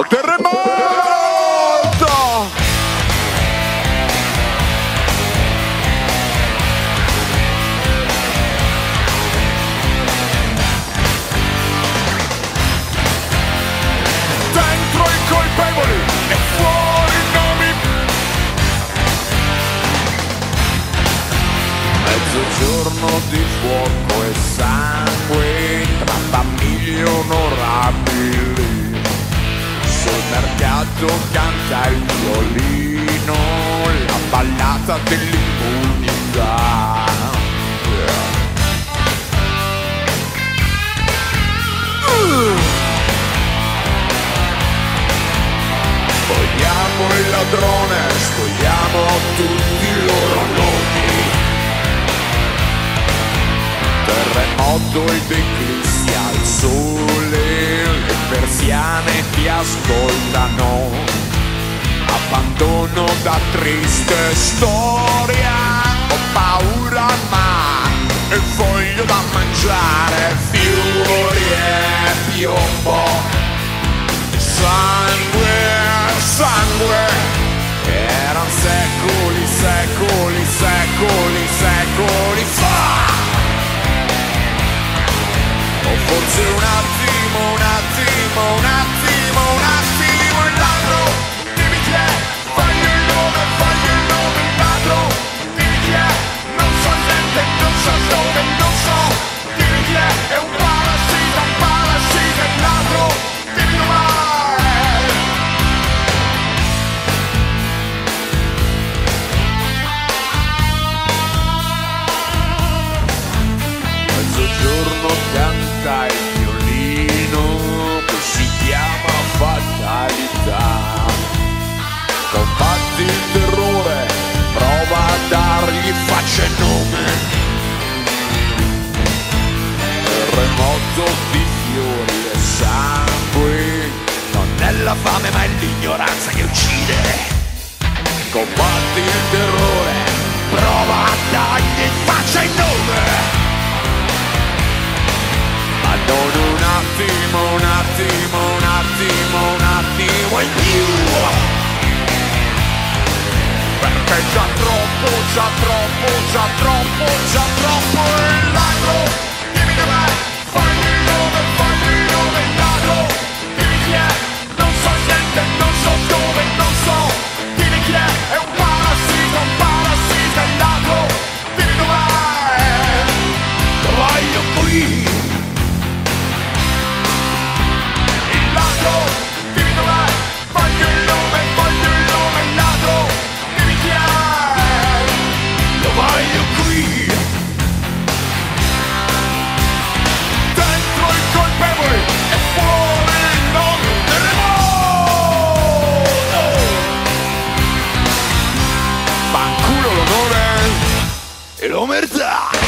Terremoto! Dentro i colpevoli e fuori i nomi. Mezzogiorno di fuoco e sangue tra famiglie onorabili. Sul mercato canta il violino, la ballata dell'impunità. Spogliamo il ladrone, spogliamo tutti i loro nomi. Terremoto ed eclissi al sole, le persiane ti ascoltano. Abbandono da triste storia, ho paura ma e voglio da mangiare. Fiori e piombo, sangue, sangue. Erano secoli, secoli, secoli, secoli fa. O forse un attimo, un attimo, un attimo, un attimo il ladro. Dimmi chi è, voglio il nome, il ladro. Dimmi chi è, non so niente, non so dove, non so. Dimmi chi è un parassita, il ladro. Dimmi dov'è. Mezzogiorno canta il violino che si chiama fatalità. Combatti il terrore, prova a dargli faccia e nome. Terremoto di fiori e sangue, non è la fame ma è l'ignoranza che uccide. Combatti il terrore, prova a dargli faccia e nome. Ma non un attimo, un attimo, un attimo, un attimo in più. Perché già troppo, già troppo, già troppo, già troppo il ladro. Dimmi dov'è, voglio il nome, il ladro. Dimmi chi è, non so niente, non so dove, non so. Dimmi chi è un parassita, il ladro. Dimmi dov'è, voglio qui. Dimmi dov'è, voglio il nome, il ladro. Dimmi chi è, lo voglio qui. Dentro i colpevoli e fuori il nome. Terremoto! Fanculo l'onore e l'omertà.